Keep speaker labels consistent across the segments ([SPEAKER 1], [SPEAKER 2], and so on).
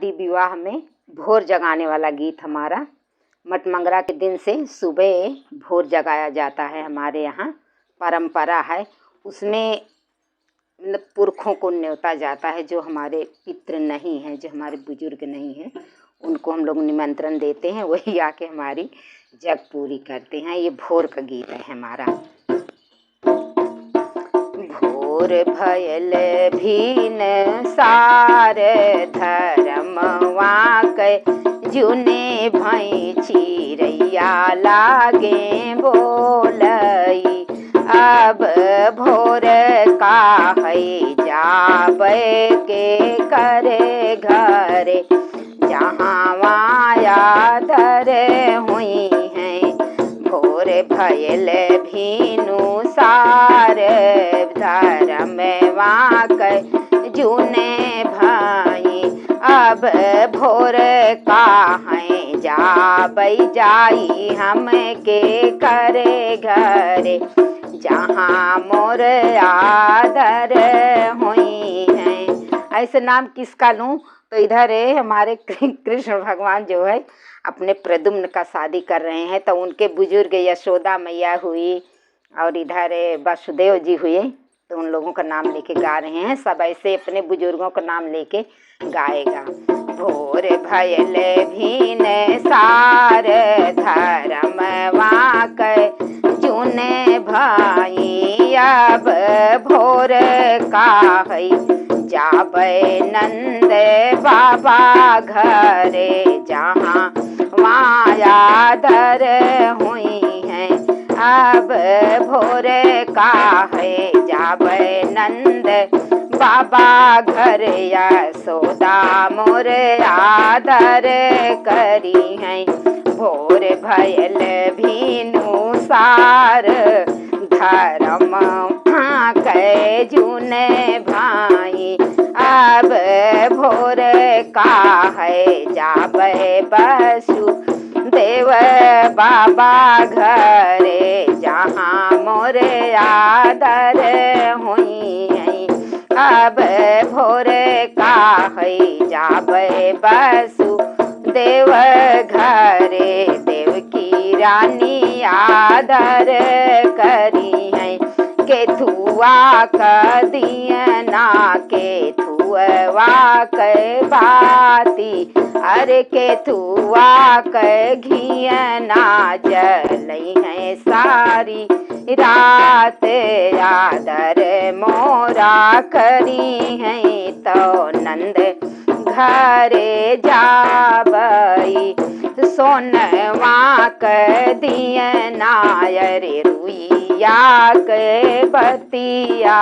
[SPEAKER 1] शादी विवाह में भोर जगाने वाला गीत हमारा। मटमंगरा के दिन से सुबह भोर जगाया जाता है, हमारे यहाँ परंपरा है। उसमें मतलब पुरखों को न्योता जाता है, जो हमारे पितृ नहीं हैं, जो हमारे बुजुर्ग नहीं हैं, उनको हम लोग निमंत्रण देते हैं, वही आके हमारी जग पूरी करते हैं। ये भोर का गीत है हमारा। भोर भयल भीन सार धर्मवा के जुने भई चिरैया लागे बोलई। अब भोर का है जाबे के करे घरे, जहाँ माया धर हुई हैं। भोर भयल भीनु सार धर्मवा के जुने भाई। अब भोर का है जाबई जाई हम के करे घरे, जहाँ मोर आदर हुई हैं। ऐसे नाम किसका लूँ? तो इधर है हमारे कृष्ण भगवान जो है अपने प्रद्युम्न का शादी कर रहे हैं, तो उनके बुजुर्ग यशोदा मैया हुई और इधर वसुदेव जी हुए, तो उन लोगों का नाम लेके गा रहे हैं। सब ऐसे अपने बुजुर्गों का नाम लेके गाएगा। भोर भयल भीन सार धर्मवा के जुने भाई। अब भोर का है जाबे नंद बाबा घरे, जहाँ माया धर हुई हैं। अब भोर का है जाबे नंद बाबा घर, यशोदा मोर आदर करी हैं। भोर भयल भीनु सार धर्म के जुने भाई। अब भोर का है जाबे बसु देव बाबा घरे, जहाँ मोर आदर हुई हैं। अब भोर का है जाबे बसु देव घरे, देव की रानी आदर करी हैं। केथुआ का दियना केथुआ के बाती, अरे केथुआ के घियना जलई है सारी रात। आदर मोरा करी हैं, तो नंद घरे जाबई। सोनवा के दियना अरे रुइया के बतिया,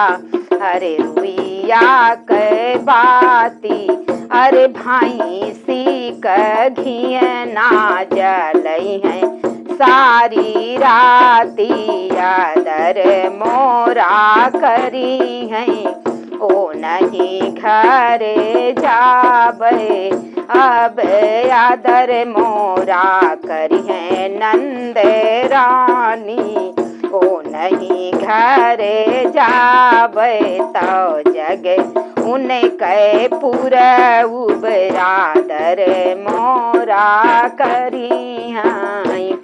[SPEAKER 1] अरे रुइया के बाती, अरे भाई सी के घियना जलई हैं सारी राती। आदर मोरा करी हैं, ओ नहीं घरे जाबे। अब आदर मोरा करी है नंद रानी, ओ नहीं घरे जाबे। तो जग उनके पूरा उबरादर मोरा करी हैं।